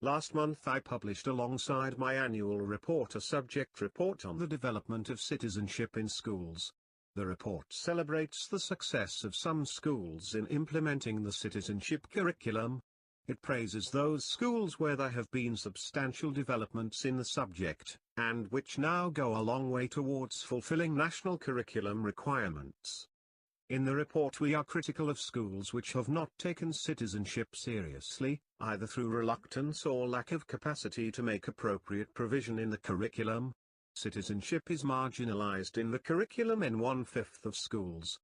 Last month I published alongside my annual report a subject report on the development of citizenship in schools. The report celebrates the success of some schools in implementing the citizenship curriculum. It praises those schools where there have been substantial developments in the subject, and which now go a long way towards fulfilling national curriculum requirements. In the report we are critical of schools which have not taken citizenship seriously, either through reluctance or lack of capacity to make appropriate provision in the curriculum. Citizenship is marginalized in the curriculum in 1/5 of schools.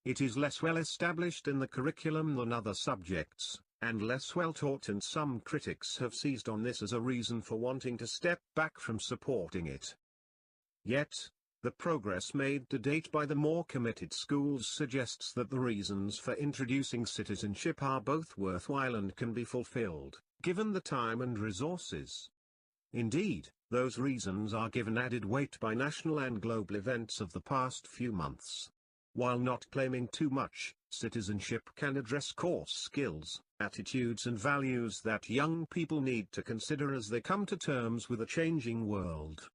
It is less well established in the curriculum than other subjects, and less well taught, and some critics have seized on this as a reason for wanting to step back from supporting it. Yet, the progress made to date by the more committed schools suggests that the reasons for introducing citizenship are both worthwhile and can be fulfilled, given the time and resources. Indeed, those reasons are given added weight by national and global events of the past few months. While not claiming too much, citizenship can address core skills, attitudes and values that young people need to consider as they come to terms with a changing world.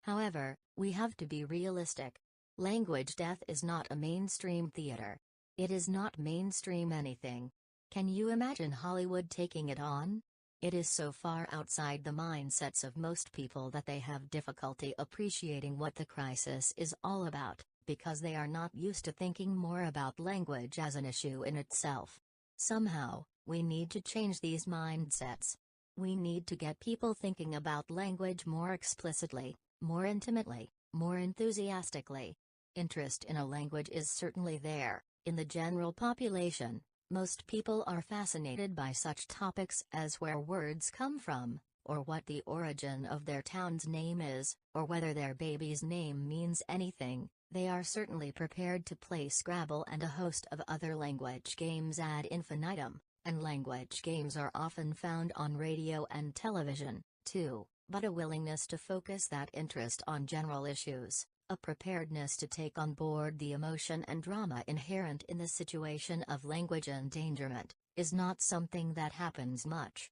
However, we have to be realistic. Language death is not a mainstream theater. It is not mainstream anything. Can you imagine Hollywood taking it on? It is so far outside the mindsets of most people that they have difficulty appreciating what the crisis is all about, because they are not used to thinking more about language as an issue in itself. Somehow, we need to change these mindsets. We need to get people thinking about language more explicitly, more intimately, more enthusiastically. Interest in a language is certainly there, in the general population. Most people are fascinated by such topics as where words come from, or what the origin of their town's name is, or whether their baby's name means anything. They are certainly prepared to play Scrabble and a host of other language games ad infinitum, and language games are often found on radio and television, too, but a willingness to focus that interest on general issues, a preparedness to take on board the emotion and drama inherent in the situation of language endangerment, is not something that happens much.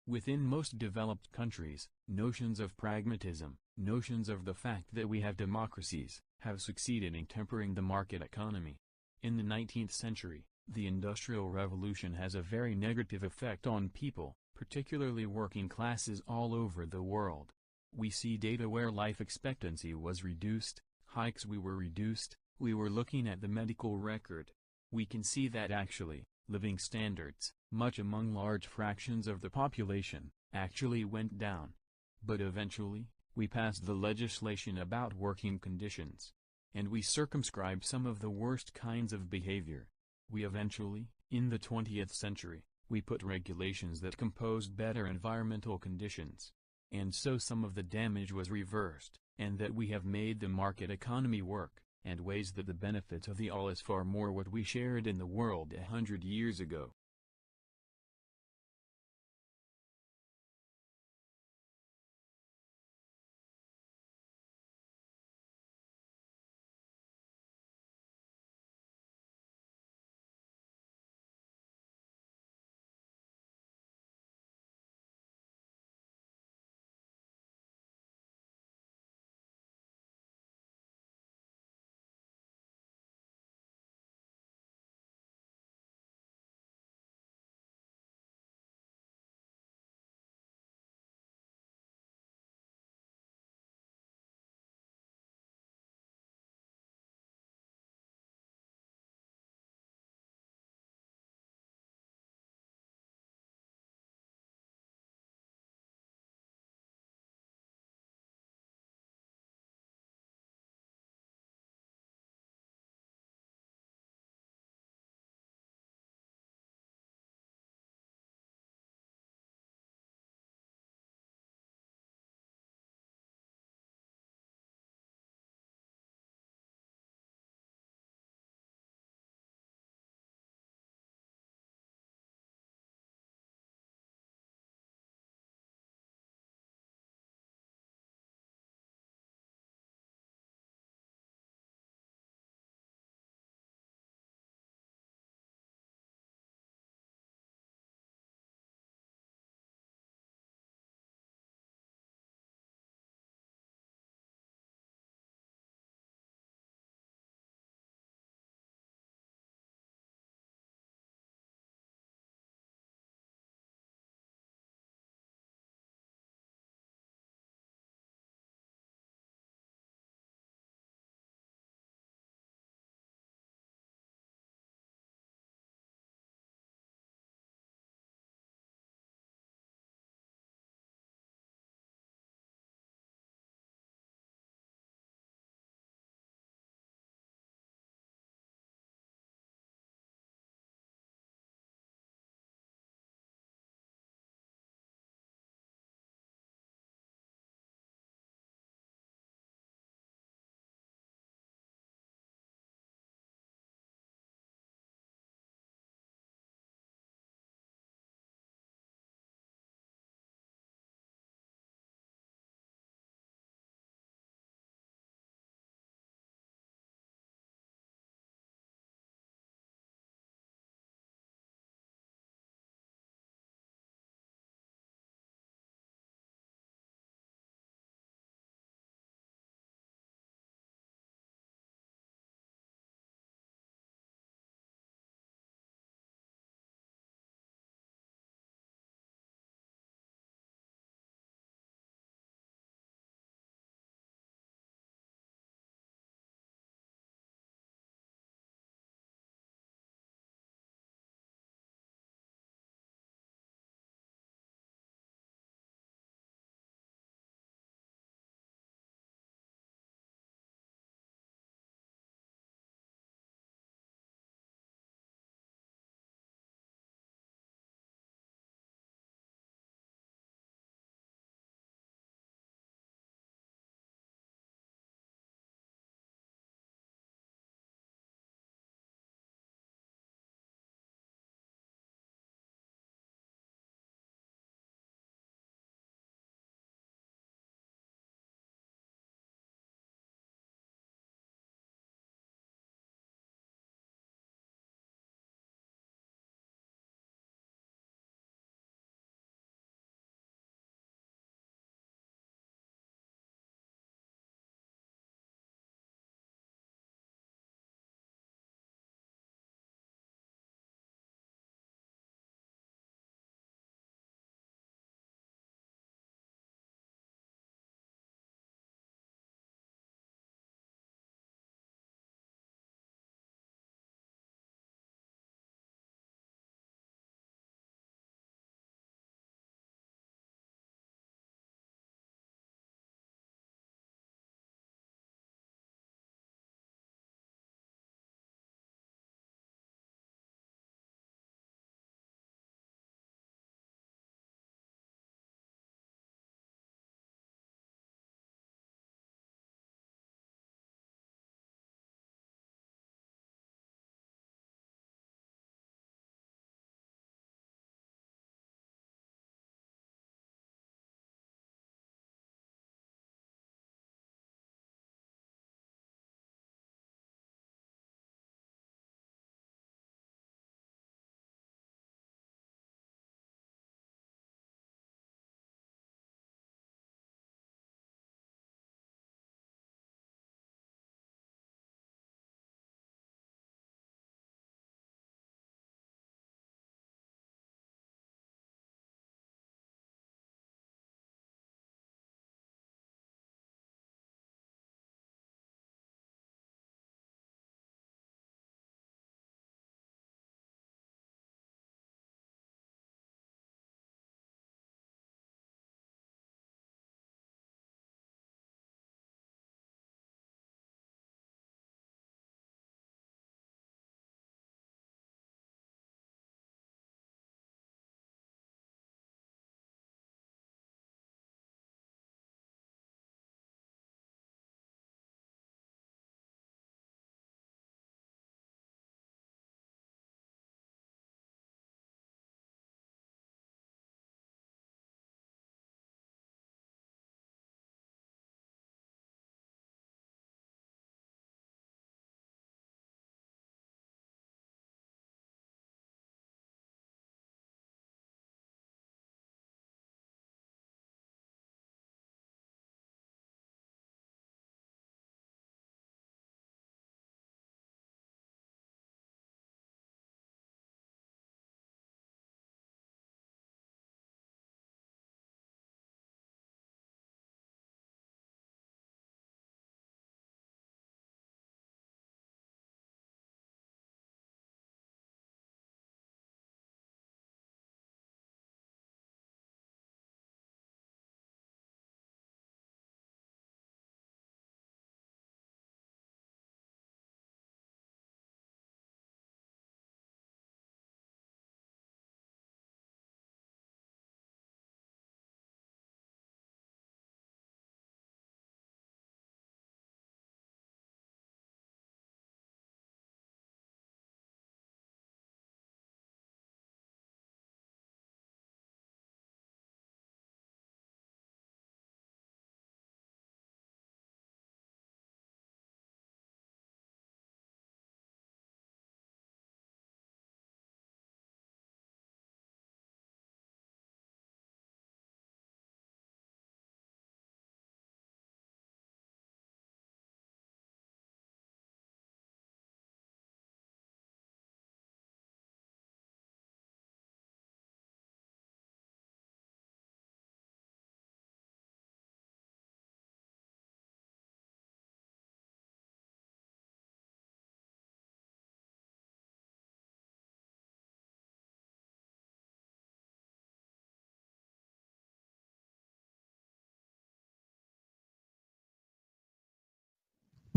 Within most developed countries, notions of pragmatism, notions of the fact that we have democracies, have succeeded in tempering the market economy. In the 19th century, the Industrial Revolution has a very negative effect on people, particularly working classes all over the world. We see data where life expectancy was reduced, hikes we were reduced, we were looking at the medical record. We can see that actually, living standards, much among large fractions of the population, actually went down. But eventually, we passed the legislation about working conditions. And we circumscribed some of the worst kinds of behavior. We eventually, in the 20th century, we put regulations that composed better environmental conditions. And so some of the damage was reversed, and that we have made the market economy work, and ways that the benefits of the all is far more what we shared in the world 100 years ago.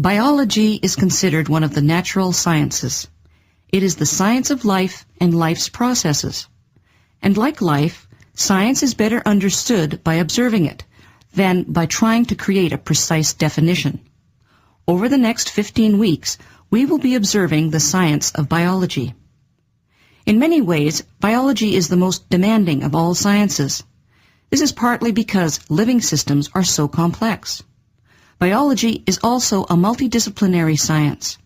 Biology is considered one of the natural sciences. It is the science of life and life's processes. And like life, science is better understood by observing it than by trying to create a precise definition. Over the next 15 weeks, we will be observing the science of biology. In many ways, biology is the most demanding of all sciences. This is partly because living systems are so complex. Biology is also a multidisciplinary science.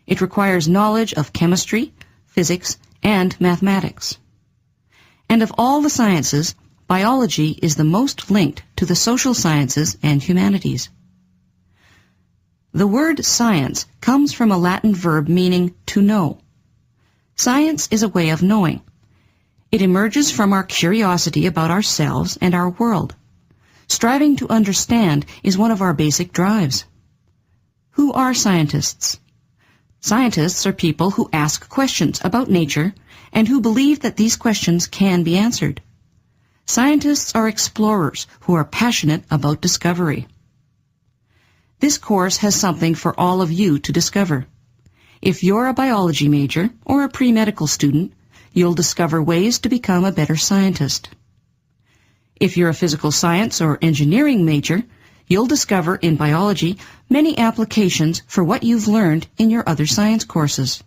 It requires knowledge of chemistry, physics, and mathematics. And of all the sciences, biology is the most linked to the social sciences and humanities. The word science comes from a Latin verb meaning to know. Science is a way of knowing. It emerges from our curiosity about ourselves and our world. Striving to understand is one of our basic drives. Who are scientists? Scientists are people who ask questions about nature and who believe that these questions can be answered. Scientists are explorers who are passionate about discovery. This course has something for all of you to discover. If you're a biology major or a pre-medical student, you'll discover ways to become a better scientist. If you're a physical science or engineering major, you'll discover in biology many applications for what you've learned in your other science courses.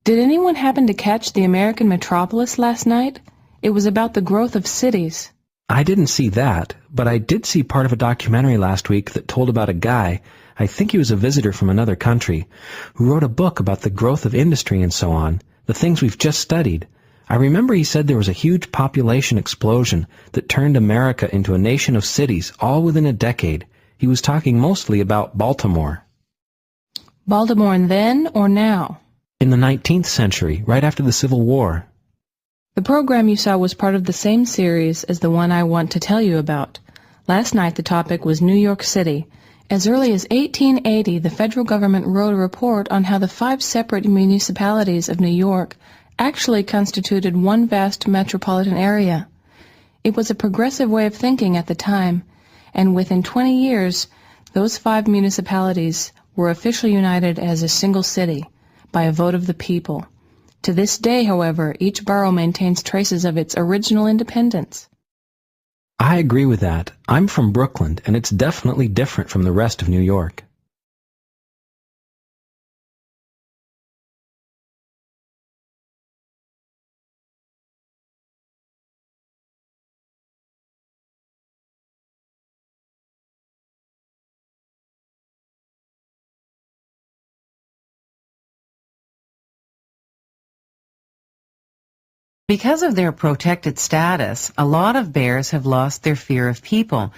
Did anyone happen to catch the American Metropolis last night? It was about the growth of cities. I didn't see that, but I did see part of a documentary last week that told about a guy, I think he was a visitor from another country, who wrote a book about the growth of industry and so on, the things we've just studied. I remember he said there was a huge population explosion that turned America into a nation of cities all within a decade. He was talking mostly about Baltimore. Baltimore then or now? In the 19th century, right after the Civil War. The program you saw was part of the same series as the one I want to tell you about. Last night the topic was New York City. As early as 1880, the federal government wrote a report on how the 5 separate municipalities of New York actually constituted one vast metropolitan area. It was a progressive way of thinking at the time, and within 20 years, those 5 municipalities were officially united as a single city by a vote of the people. To this day, however, each borough maintains traces of its original independence. I agree with that. I'm from Brooklyn, and it's definitely different from the rest of New York. Because of their protected status, a lot of bears have lost their fear of people.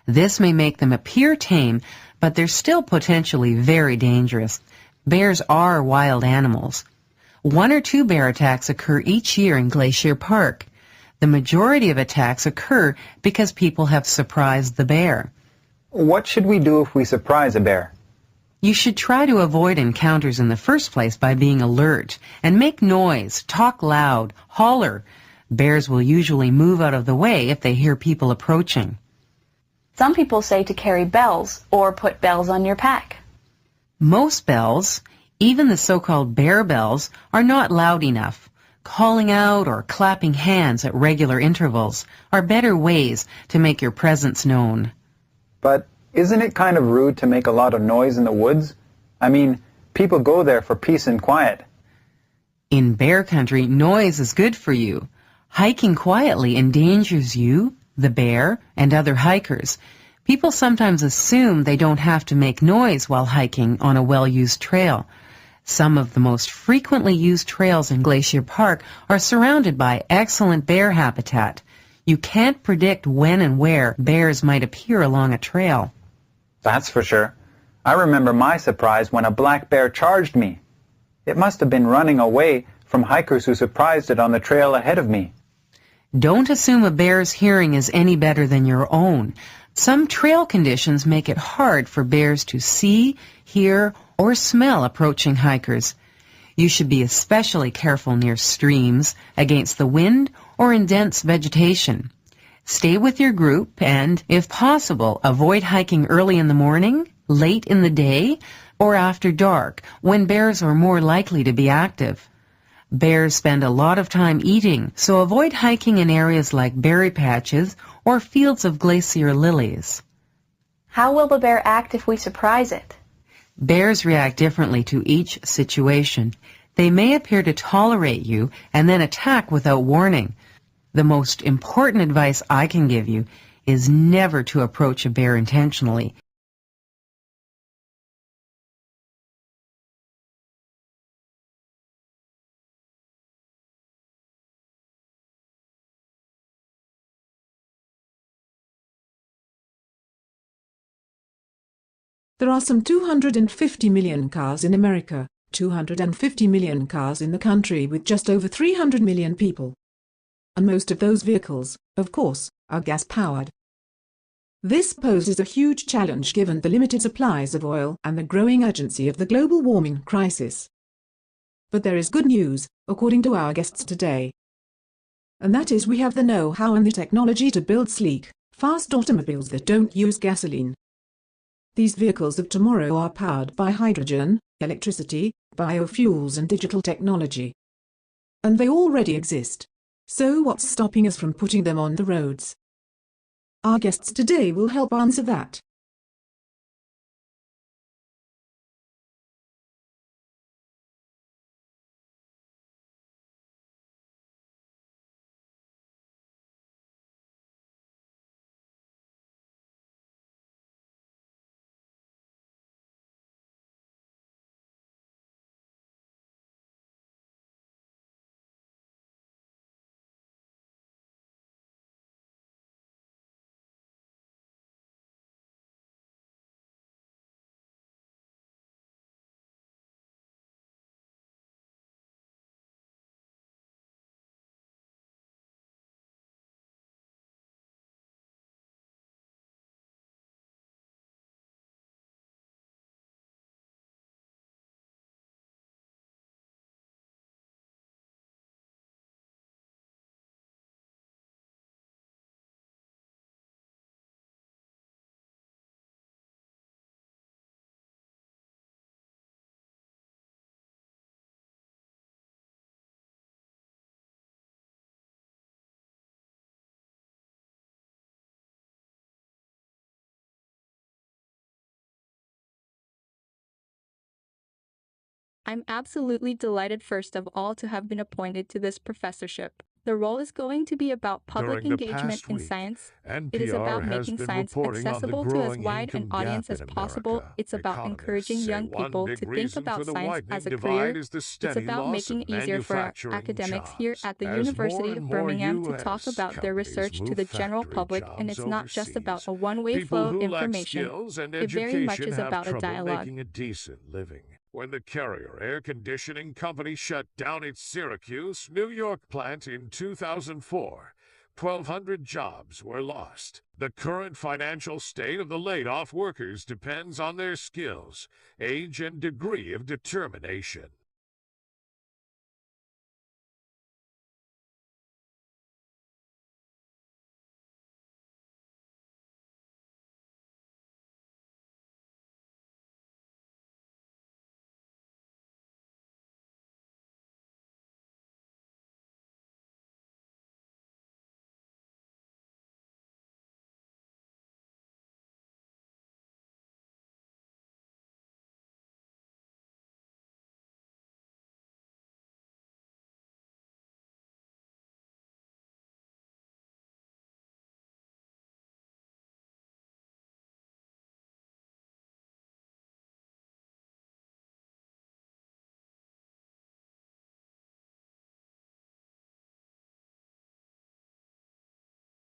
This may make them appear tame, but they're still potentially very dangerous. Bears are wild animals. 1 or 2 bear attacks occur each year in Glacier Park. The majority of attacks occur because people have surprised the bear. What should we do if we surprise a bear? You should try to avoid encounters in the first place by being alert and make noise, talk loud, holler. Bears will usually move out of the way if they hear people approaching. Some people say to carry bells or put bells on your pack. Most bells, even the so-called bear bells, are not loud enough. Calling out or clapping hands at regular intervals are better ways to make your presence known. But isn't it kind of rude to make a lot of noise in the woods? I mean, people go there for peace and quiet. In bear country, noise is good for you. Hiking quietly endangers you, the bear, and other hikers. People sometimes assume they don't have to make noise while hiking on a well-used trail. Some of the most frequently used trails in Glacier Park are surrounded by excellent bear habitat. You can't predict when and where bears might appear along a trail. That's for sure. I remember my surprise when a black bear charged me. It must have been running away from hikers who surprised it on the trail ahead of me. Don't assume a bear's hearing is any better than your own. Some trail conditions make it hard for bears to see, hear, or smell approaching hikers. You should be especially careful near streams, against the wind, or in dense vegetation. Stay with your group and, if possible, avoid hiking early in the morning, late in the day, or after dark, when bears are more likely to be active. Bears spend a lot of time eating, so avoid hiking in areas like berry patches or fields of glacier lilies. How will the bear act if we surprise it? Bears react differently to each situation. They may appear to tolerate you and then attack without warning. The most important advice I can give you is never to approach a bear intentionally. There are some 250 million cars in America, 250 million cars in the country with just over 300 million people. And most of those vehicles, of course, are gas-powered. This poses a huge challenge given the limited supplies of oil and the growing urgency of the global warming crisis. But there is good news, according to our guests today. And that is we have the know-how and the technology to build sleek, fast automobiles that don't use gasoline. These vehicles of tomorrow are powered by hydrogen, electricity, biofuels and digital technology. And they already exist. So what's stopping us from putting them on the roads? Our guests today will help answer that. I'm absolutely delighted first of all to have been appointed to this professorship. The role is going to be about public engagement in science. It is about making science accessible to as wide an audience as possible. It's about encouraging young people to think about science as a career. It's about making it easier for our academics here at the University of Birmingham to talk about their research to the general public, and it's not just about a one-way flow of information. It very much is about a dialogue. When the Carrier Air Conditioning Company shut down its Syracuse, New York plant in 2004, 1,200 jobs were lost. The current financial state of the laid-off workers depends on their skills, age, and degree of determination.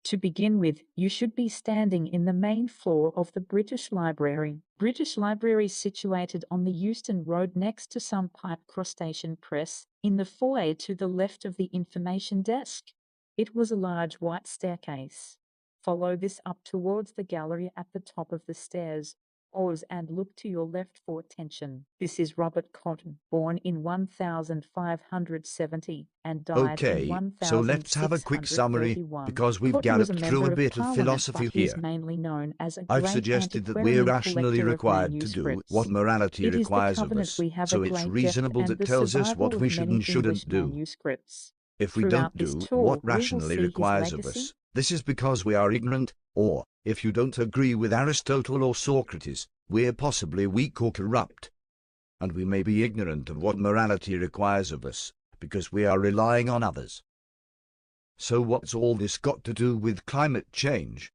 To begin with, you should be standing in the main floor of the British Library. British Library is situated on the Euston Road next to some pipe crustacean press, in the foyer to the left of the information desk. It was a large white staircase. Follow this up towards the gallery at the top of the stairs. Pause and look to your left for attention. This is Robert Cotton, born in 1570 and died in Okay, so let's have a quick summary, 1631. because we've Cotton was a galloped through member a of bit of Parliament, philosophy but is here. mainly known as a I've great suggested that we're antiquarian rationally collector of required to do manuscripts. what morality It is the requires of covenant us, we have so a it's great reasonable depth and that the tells us what survival we of should many and shouldn't English do. manuscripts. If we Throughout don't this do tour, what we will rationally see his requires of legacy. us, this is because we are ignorant, or, if you don't agree with Aristotle or Socrates, we're possibly weak or corrupt. And we may be ignorant of what morality requires of us, because we are relying on others. So what's all this got to do with climate change?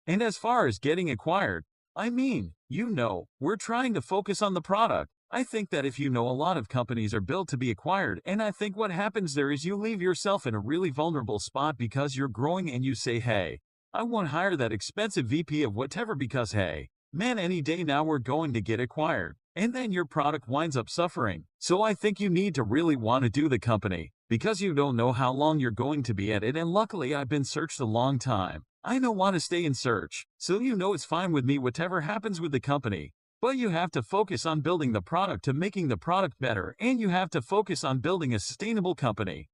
And as far as getting acquired, I mean, we're trying to focus on the product. I think that if a lot of companies are built to be acquired, and I think what happens there is you leave yourself in a really vulnerable spot because you're growing and you say, hey, I won't hire that expensive VP of whatever because, hey, man, any day now we're going to get acquired. And then your product winds up suffering. So I think you need to really want to do the company, because you don't know how long you're going to be at it, and luckily I've been searched a long time. I don't want to stay in search, so it's fine with me whatever happens with the company. But you have to focus on building the product to making the product better, and you have to focus on building a sustainable company.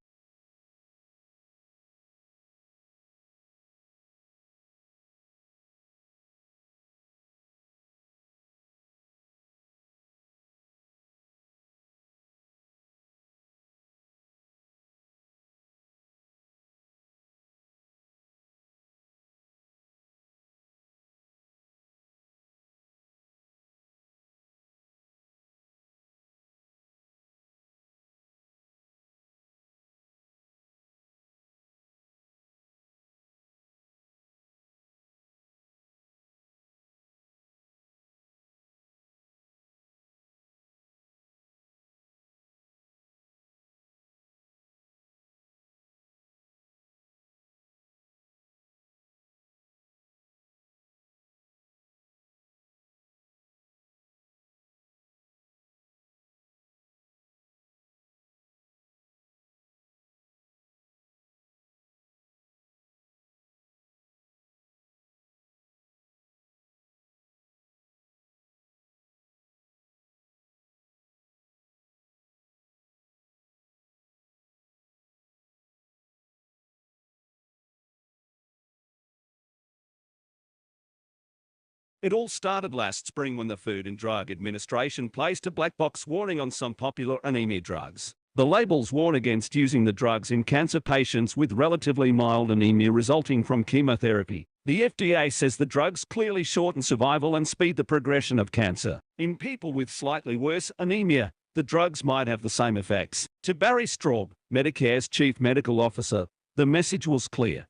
It all started last spring when the Food and Drug Administration placed a black box warning on some popular anemia drugs. The labels warn against using the drugs in cancer patients with relatively mild anemia resulting from chemotherapy. The FDA says the drugs clearly shorten survival and speed the progression of cancer. In people with slightly worse anemia, the drugs might have the same effects. To Barry Straub, Medicare's chief medical officer, the message was clear.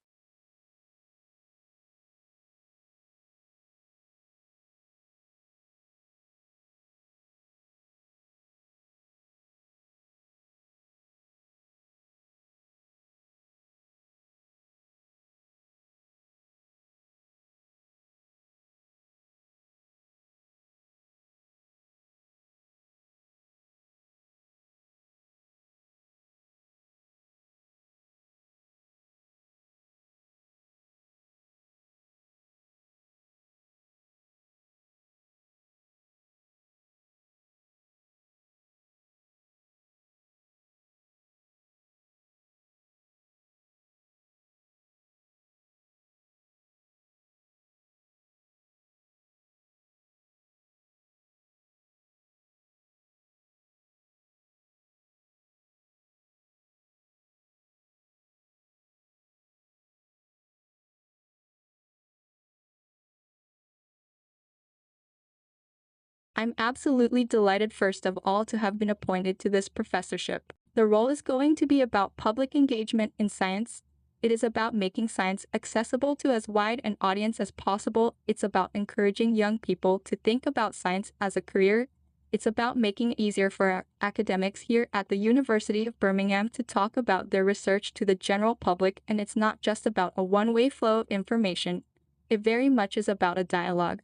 I'm absolutely delighted first of all to have been appointed to this professorship. The role is going to be about public engagement in science. It is about making science accessible to as wide an audience as possible. It's about encouraging young people to think about science as a career. It's about making it easier for academics here at the University of Birmingham to talk about their research to the general public, and it's not just about a one-way flow of information. It very much is about a dialogue.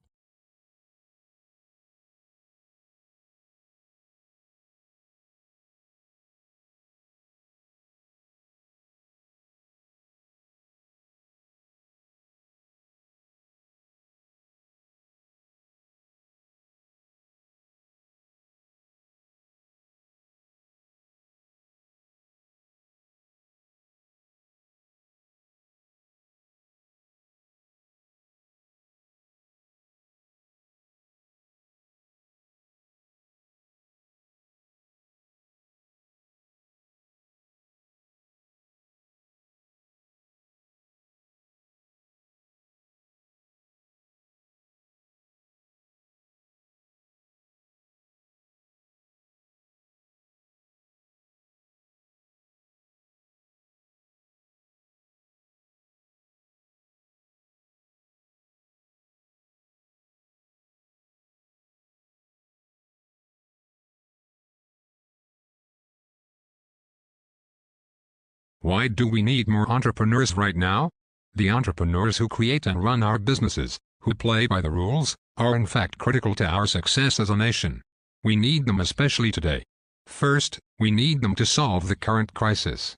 Why do we need more entrepreneurs right now? The entrepreneurs who create and run our businesses, who play by the rules, are in fact critical to our success as a nation. We need them especially today. First, we need them to solve the current crisis.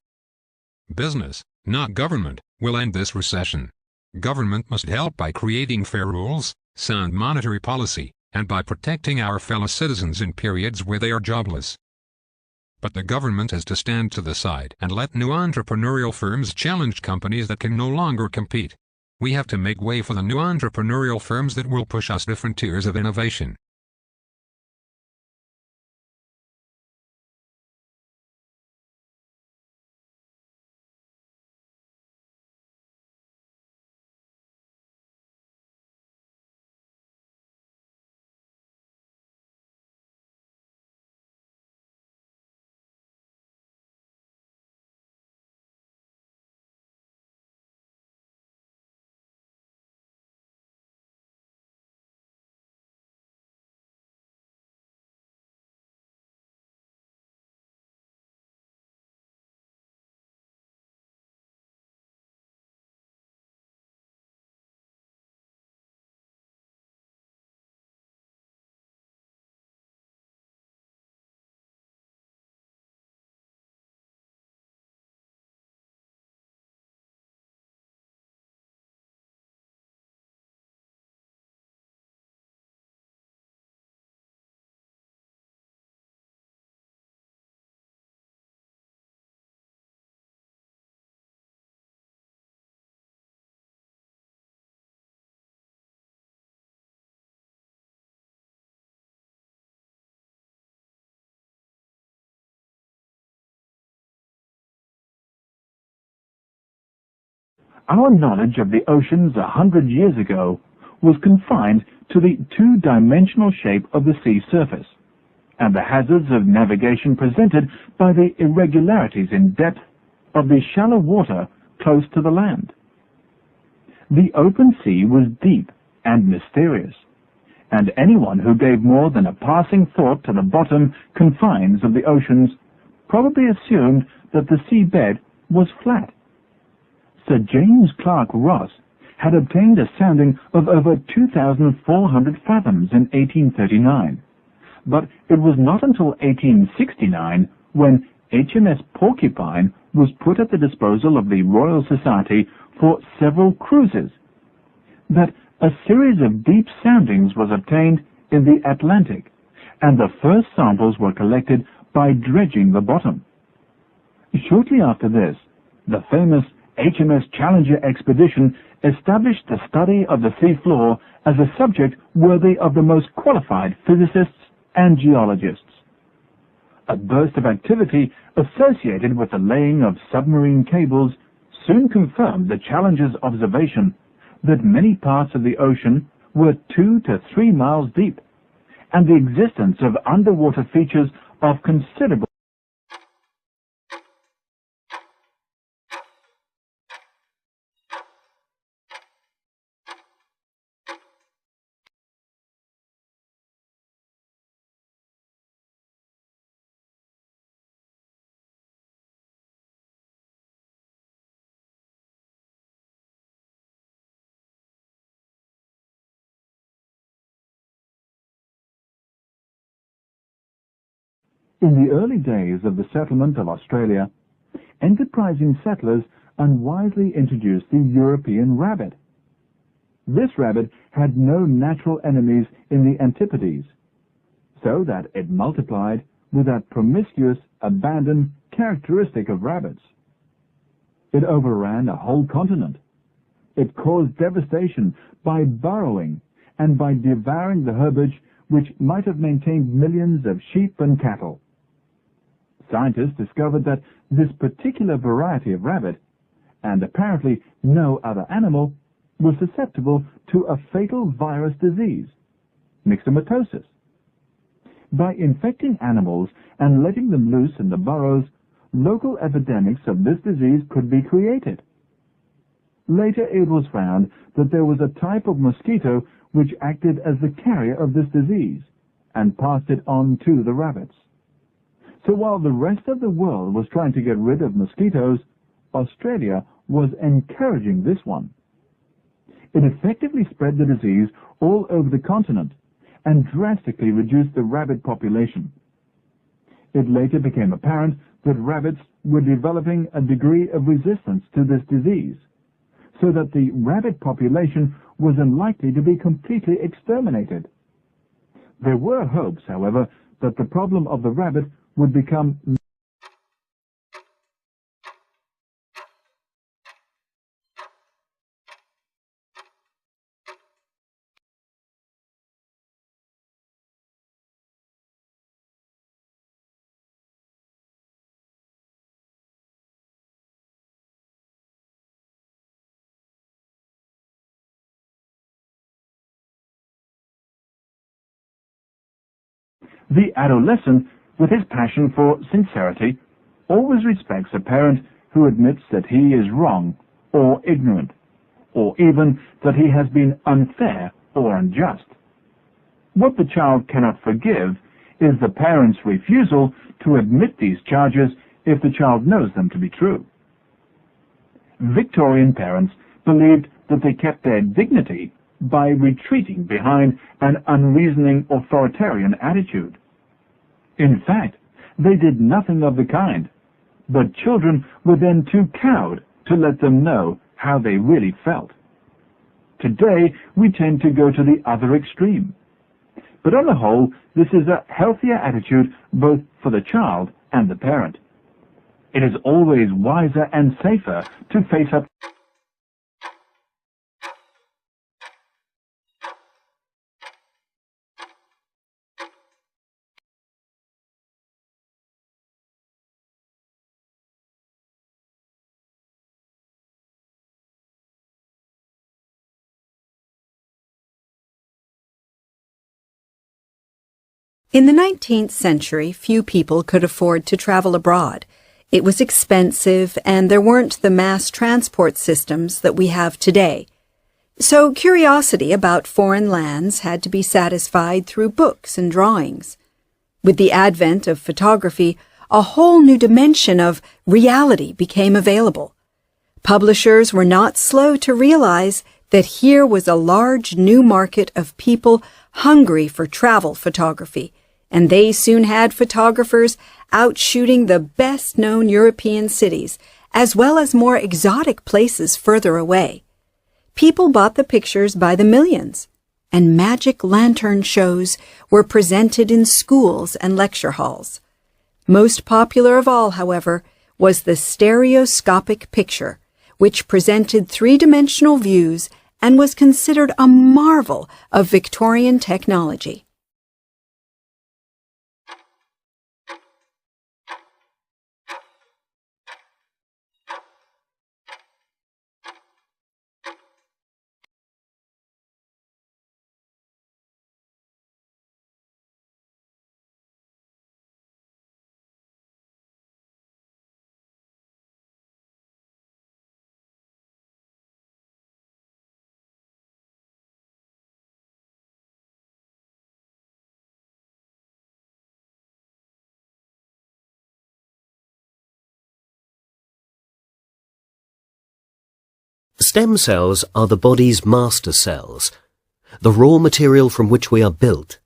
Business, not government, will end this recession. Government must help by creating fair rules, sound monetary policy, and by protecting our fellow citizens in periods where they are jobless. But the government has to stand to the side and let new entrepreneurial firms challenge companies that can no longer compete. We have to make way for the new entrepreneurial firms that will push us different tiers of innovation. Our knowledge of the oceans 100 years ago was confined to the two-dimensional shape of the sea surface, and the hazards of navigation presented by the irregularities in depth of the shallow water close to the land. The open sea was deep and mysterious, and anyone who gave more than a passing thought to the bottom confines of the oceans probably assumed that the seabed was flat. Sir James Clark Ross had obtained a sounding of over 2,400 fathoms in 1839, but it was not until 1869, when HMS Porcupine was put at the disposal of the Royal Society for several cruises, that a series of deep soundings was obtained in the Atlantic, and the first samples were collected by dredging the bottom. Shortly after this, the famous HMS Challenger expedition established the study of the seafloor as a subject worthy of the most qualified physicists and geologists. A burst of activity associated with the laying of submarine cables soon confirmed the Challenger's observation that many parts of the ocean were 2 to 3 miles deep, and the existence of underwater features of considerable In the early days of the settlement of Australia, enterprising settlers unwisely introduced the European rabbit. This rabbit had no natural enemies in the Antipodes, so that it multiplied with that promiscuous, abandoned characteristic of rabbits. It overran a whole continent. It caused devastation by burrowing and by devouring the herbage which might have maintained millions of sheep and cattle. Scientists discovered that this particular variety of rabbit, and apparently no other animal, was susceptible to a fatal virus disease, myxomatosis. By infecting animals and letting them loose in the burrows, local epidemics of this disease could be created. Later it was found that there was a type of mosquito which acted as the carrier of this disease and passed it on to the rabbits. So while the rest of the world was trying to get rid of mosquitoes, Australia was encouraging this one. It effectively spread the disease all over the continent and drastically reduced the rabbit population. It later became apparent that rabbits were developing a degree of resistance to this disease, so that the rabbit population was unlikely to be completely exterminated. There were hopes, however, that the problem of the rabbit would become the adolescent, with his passion for sincerity, always respects a parent who admits that he is wrong or ignorant, or even that he has been unfair or unjust. What the child cannot forgive is the parent's refusal to admit these charges if the child knows them to be true. Victorian parents believed that they kept their dignity by retreating behind an unreasoning authoritarian attitude. In fact, they did nothing of the kind, but children were then too cowed to let them know how they really felt. Today, we tend to go to the other extreme. But on the whole, this is a healthier attitude both for the child and the parent. It is always wiser and safer to face up In the 19th century, few people could afford to travel abroad. It was expensive, and there weren't the mass transport systems that we have today. So curiosity about foreign lands had to be satisfied through books and drawings. With the advent of photography, a whole new dimension of reality became available. Publishers were not slow to realize that here was a large new market of people hungry for travel photography, and they soon had photographers out shooting the best-known European cities, as well as more exotic places further away. People bought the pictures by the millions, and magic lantern shows were presented in schools and lecture halls. Most popular of all, however, was the stereoscopic picture, which presented three-dimensional views and was considered a marvel of Victorian technology. Stem cells are the body's master cells, the raw material from which we are built.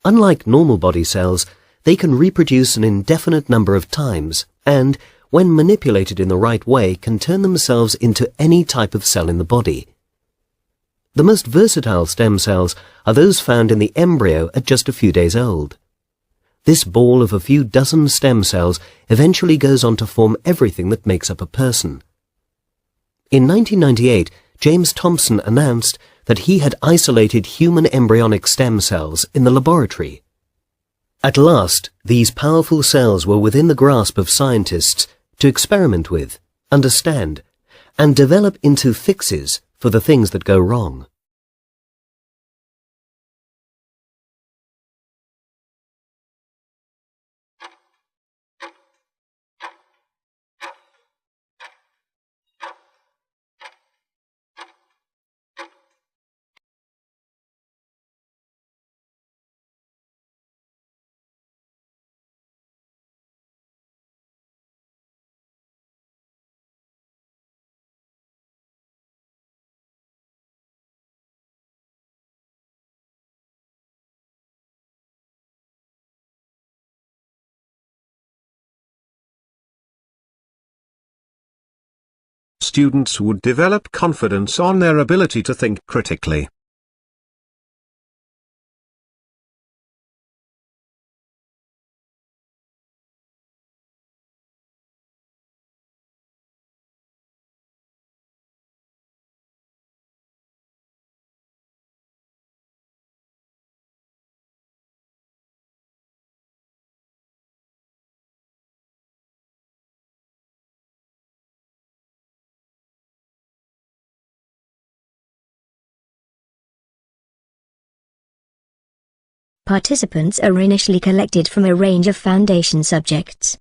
Unlike normal body cells, they can reproduce an indefinite number of times and, when manipulated in the right way, can turn themselves into any type of cell in the body. The most versatile stem cells are those found in the embryo at just a few days old. This ball of a few dozen stem cells eventually goes on to form everything that makes up a person. In 1998, James Thomson announced that he had isolated human embryonic stem cells in the laboratory. At last, these powerful cells were within the grasp of scientists to experiment with, understand, and develop into fixes for the things that go wrong. Students would develop confidence on their ability to think critically. Participants are initially collected from a range of foundation subjects.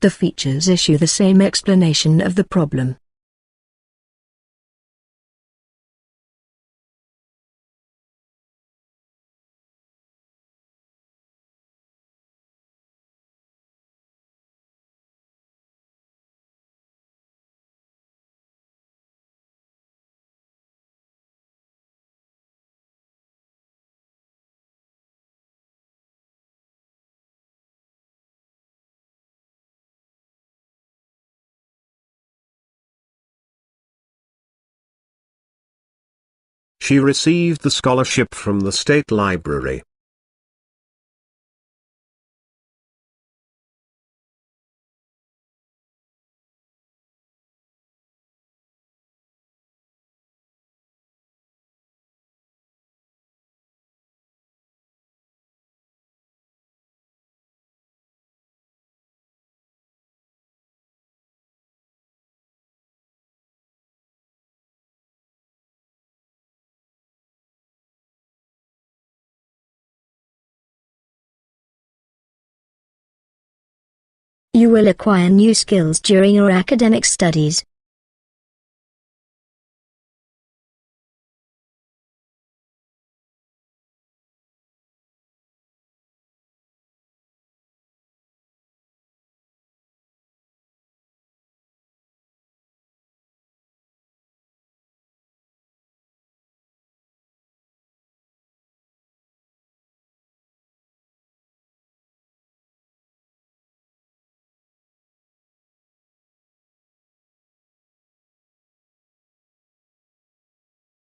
The features issue the same explanation of the problem. She received the scholarship from the State Library. You will acquire new skills during your academic studies.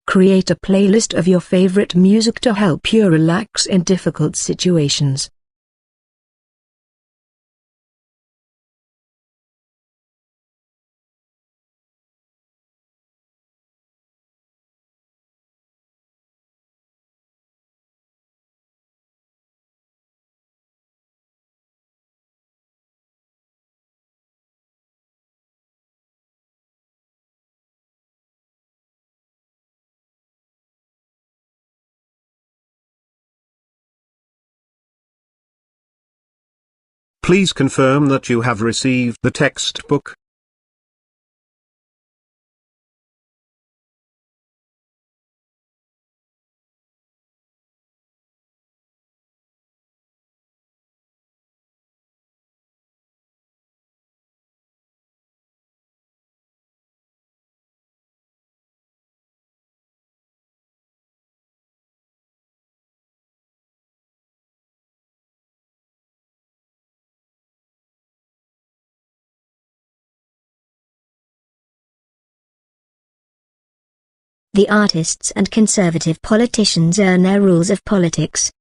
Create a playlist of your favorite music to help you relax in difficult situations. Please confirm that you have received the textbook. The artists and conservative politicians earn their rules of politics.